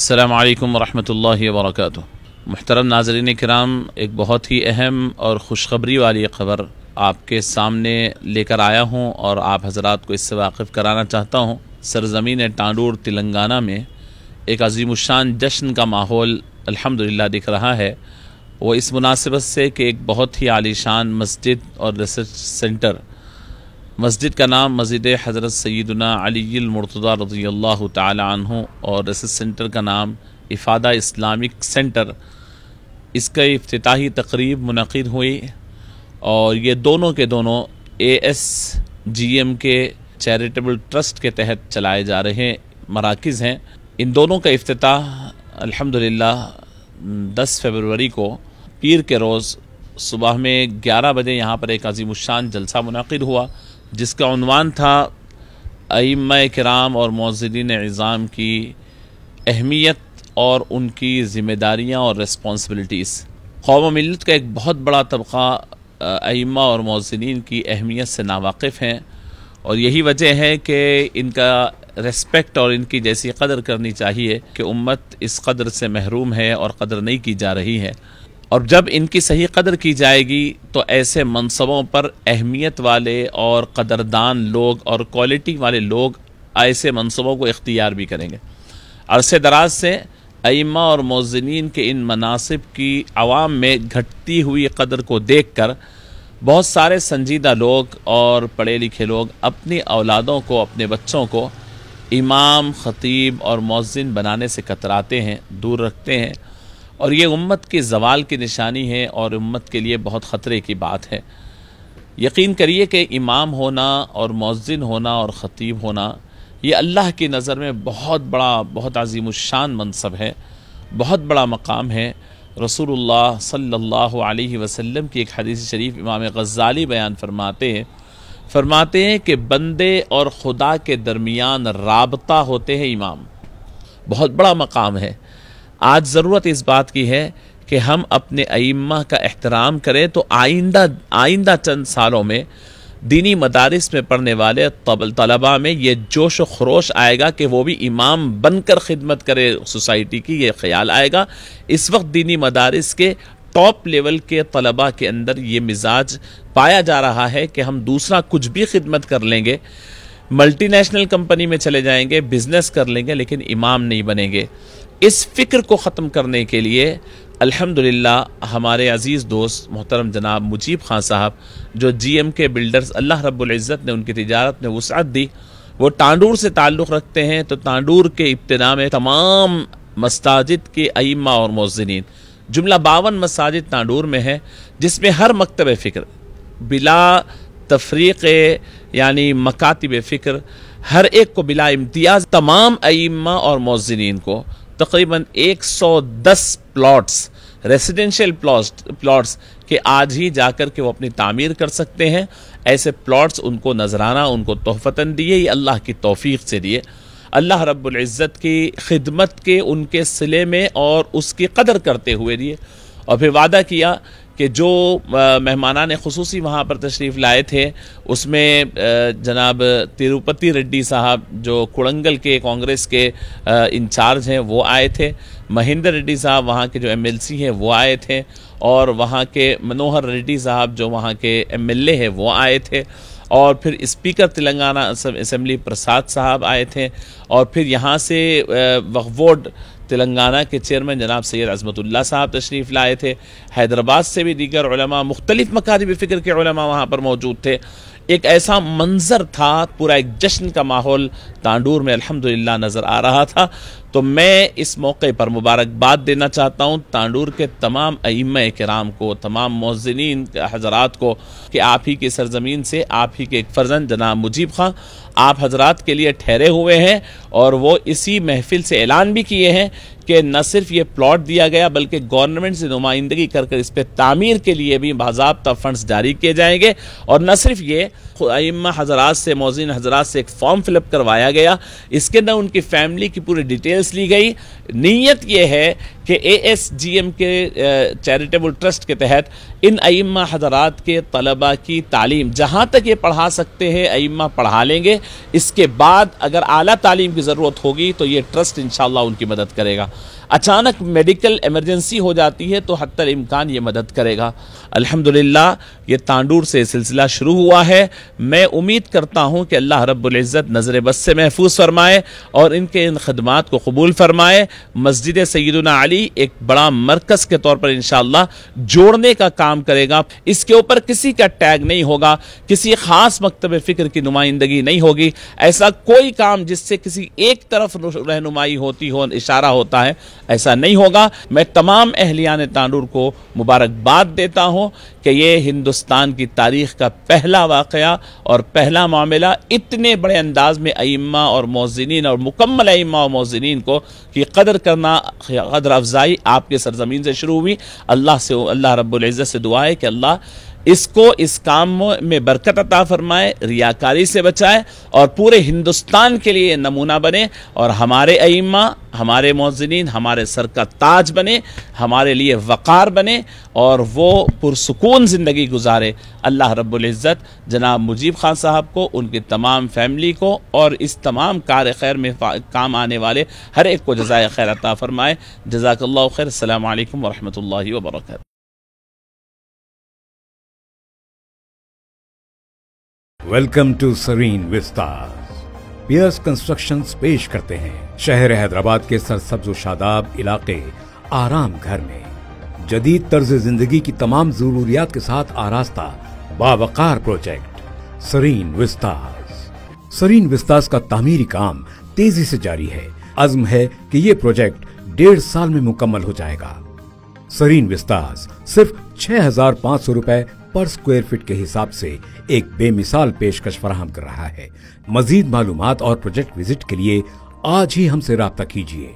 السلام علیکم ورحمۃ وبرکاتہ۔ محترم ناظرین کرام، ایک بہت ہی اہم اور خوشخبری والی خبر آپ کے سامنے لے کر آیا ہوں اور آپ حضرات کو اس سے واقف کرانا چاہتا ہوں۔ سرزمین ٹانڈور تلنگانہ میں ایک عظیم الشان جشن کا ماحول الحمدللہ دکھ رہا ہے، وہ اس مناسبت سے کہ ایک بہت ہی عالی شان مسجد اور ریسرچ سینٹر، مسجد کا نام مسجد حضرت سیدنا علی المرتضی رضی اللہ تعالی عنہ اور ریسرچ سینٹر کا نام افادہ اسلامک سینٹر، اس کا افتتاحی تقریب منعقد ہوئی اور یہ دونوں کے دونوں ASGM کے چیریٹیبل ٹرسٹ کے تحت چلائے جا رہے مراکز ہیں۔ ان دونوں کا افتتاح الحمدللہ 10 فروری کو پیر کے روز صبح میں 11 بجے یہاں پر ایک عظیم الشان جلسہ منعقد ہوا، جس کا عنوان تھا ائمہ کرام اور معززین عظام کی اہمیت اور ان کی ذمہ داریاں اور ریسپانسبلٹیز۔ قوم و ملت کا ایک بہت بڑا طبقہ ائمہ اور معززین کی اہمیت سے ناواقف ہیں، اور یہی وجہ ہے کہ ان کا ریسپیکٹ اور ان کی جیسی قدر کرنی چاہیے کہ امت اس قدر سے محروم ہے اور قدر نہیں کی جا رہی ہے، اور جب ان کی صحیح قدر کی جائے گی تو ایسے منصبوں پر اہمیت والے اور قدردان لوگ اور کوالٹی والے لوگ ایسے منصبوں کو اختیار بھی کریں گے۔ عرصے دراز سے ائمہ اور معززین کے ان مناصب کی عوام میں گھٹتی ہوئی قدر کو دیکھ کر بہت سارے سنجیدہ لوگ اور پڑھے لکھے لوگ اپنی اولادوں کو، اپنے بچوں کو امام، خطیب اور مؤذن بنانے سے کتراتے ہیں، دور رکھتے ہیں، اور یہ امت کی زوال کی نشانی ہے اور امت کے لیے بہت خطرے کی بات ہے۔ یقین کریے کہ امام ہونا اور مؤذن ہونا اور خطیب ہونا یہ اللہ کی نظر میں بہت عظیم الشان منصب ہے، بہت بڑا مقام ہے۔ رسول اللہ صلی اللہ علیہ وسلم کی ایک حدیث شریف امام غزالی بیان فرماتے ہیں کہ بندے اور خدا کے درمیان رابطہ ہوتے ہیں امام، بہت بڑا مقام ہے۔ آج ضرورت اس بات کی ہے کہ ہم اپنے ائمہ کا احترام کریں تو آئندہ چند سالوں میں دینی مدارس میں پڑھنے والے طلباء میں یہ جوش و خروش آئے گا کہ وہ بھی امام بن کر خدمت کرے سوسائٹی کی، یہ خیال آئے گا۔ اس وقت دینی مدارس کے ٹاپ لیول کے طلباء کے اندر یہ مزاج پایا جا رہا ہے کہ ہم دوسرا کچھ بھی خدمت کر لیں گے، ملٹی نیشنل کمپنی میں چلے جائیں گے، بزنس کر لیں گے، لیکن امام نہیں بنیں گے۔ اس فکر کو ختم کرنے کے لیے الحمدللہ ہمارے عزیز دوست محترم جناب مجیب خان صاحب، جو GM کے بلڈرز، اللہ رب العزت نے ان کی تجارت میں وسعت دی، وہ ٹانڈور سے تعلق رکھتے ہیں، تو ٹانڈور کے ابتدا میں تمام مساجد کے ائمہ اور مؤذنین، جملہ 52 مساجد ٹانڈور میں ہے، جس میں ہر مکتب فکر بلا تفریق یعنی مکاتب فکر ہر ایک کو بلا امتیاز تمام ائمہ اور مؤذنین کو تقریباً 110 پلاٹس، ریسیڈنشل پلاٹس کہ آج ہی جا کر کے وہ اپنی تعمیر کر سکتے ہیں، ایسے پلاٹس ان کو نذرانہ، ان کو تحفتاً دیے، یہ اللہ کی توفیق سے دیے۔ اللہ رب العزت کی خدمت کے ان کے صلے میں اور اس کی قدر کرتے ہوئے دیے، اور پھر وعدہ کیا کہ جو مہمانان خصوصی وہاں پر تشریف لائے تھے، اس میں جناب تروپتی ریڈی صاحب جو کڑنگل کے کانگریس کے انچارج ہیں وہ آئے تھے، مہندر ریڈی صاحب وہاں کے جو MLC ہیں وہ آئے تھے، اور وہاں کے منوہر ریڈی صاحب جو وہاں کے MLA ہیں وہ آئے تھے، اور پھر اسپیکر تلنگانہ اسمبلی پرساد صاحب آئے تھے، اور پھر یہاں سے وقف بورڈ تلنگانہ کے چیئرمین جناب سید عظمت اللہ صاحب تشریف لائے تھے، حیدرآباد سے بھی دیگر علماء، مختلف مکاتب فکر کے علماء وہاں پر موجود تھے۔ ایک ایسا منظر تھا، پورا ایک جشن کا ماحول ٹانڈور میں الحمدللہ نظر آ رہا تھا۔ تو میں اس موقع پر مبارکباد دینا چاہتا ہوں ٹانڈور کے تمام ائمہ کرام کو، تمام مؤذنین حضرات کو، کہ آپ ہی کی سرزمین سے آپ ہی کے ایک فرزند جناب مجیب خان آپ حضرات کے لیے ٹھہرے ہوئے ہیں، اور وہ اسی محفل سے اعلان بھی کیے ہیں کہ نہ صرف یہ پلاٹ دیا گیا بلکہ گورنمنٹ سے نمائندگی کر اس پہ تعمیر کے لیے بھی باضابطہ فنڈز جاری کیے جائیں گے، اور نہ صرف یہ ائمہ حضرات سے، مؤذن حضرات سے ایک فارم فل اپ کروایا گیا، اس کے اندر ان کی فیملی کی پوری ڈیٹیلز لی گئی۔ نیت یہ ہے کہ ASGM کے چیریٹیبل ٹرسٹ کے تحت ان ائمہ حضرات کے طلبہ کی تعلیم جہاں تک یہ پڑھا سکتے ہیں ائمہ پڑھا لیں گے. اس کے بعد اگر اعلیٰ تعلیم کی ضرورت ہوگی تو یہ ٹرسٹ انشاءاللہ ان کی مدد کرے گا. اچانک میڈیکل ایمرجنسی ہو جاتی ہے تو حتی الامکان یہ مدد کرے گا. الحمدللہ یہ تانڈور سے سلسلہ شروع ہوا ہے. میں امید کرتا ہوں کہ اللہ رب العزت نظر بد سے محفوظ فرمائے اور ان کے ان خدمات کو قبول فرمائے. مسجد سیدنا علی ایک بڑا مرکز کے طور پر انشاءاللہ جوڑنے کا کام کرے گا. اس کے اوپر کسی کا ٹیگ نہیں ہوگا, کسی خاص مکتب فکر کی نمائندگی نہیں ہوگی. ایسا کوئی کام جس سے کسی ایک طرف رہنمائی ہوتی ہو, اشارہ ہوتا ہے, ایسا نہیں ہوگا. میں تمام اہلیان تانڈور کو مبارکباد دیتا ہوں کہ یہ ہندوستان کی تاریخ کا پہلا واقعہ اور پہلا معاملہ اتنے بڑے انداز میں ائمہ اور مؤذنین اور مکمل ائمہ اور مؤذنین کو کی قدر کرنا, قدر افزائی آپ کے سرزمین سے شروع ہوئی. اللہ رب العزت سے دعا ہے کہ اللہ اس کو اس کام میں برکت عطا فرمائے, ریاکاری سے بچائے اور پورے ہندوستان کے لیے نمونہ بنے اور ہمارے ائمہ, ہمارے مؤذنین ہمارے سر کا تاج بنے, ہمارے لیے وقار بنے اور وہ پرسکون زندگی گزارے. اللہ رب العزت جناب مجیب خان صاحب کو, ان کی تمام فیملی کو اور اس تمام کار خیر میں کام آنے والے ہر ایک کو جزائے خیر عطا فرمائے. جزاک اللہ خیر. السلام علیکم ورحمۃ اللہ وبرکاتہ. Welcome to Serene Vistas. Pierce Constructions پیش کرتے ہیں شہر حیدرآباد کے سرسبز و شاداب علاقے آرام گھر میں جدید طرز زندگی کی تمام ضروریات کے ساتھ آراستہ باوقار پروجیکٹ سرین وسٹاز. سرین وسٹاز کا تعمیری کام تیزی سے جاری ہے. عزم ہے کہ یہ پروجیکٹ 1.5 سال میں مکمل ہو جائے گا. سرین وسٹاز صرف 6,500 روپے پر سکوائر فٹ کے حساب سے ایک بے مثال پیشکش فراہم کر رہا ہے. مزید معلومات اور پروجیکٹ وزٹ کے لیے آج ہی ہم سے رابطہ کیجیے.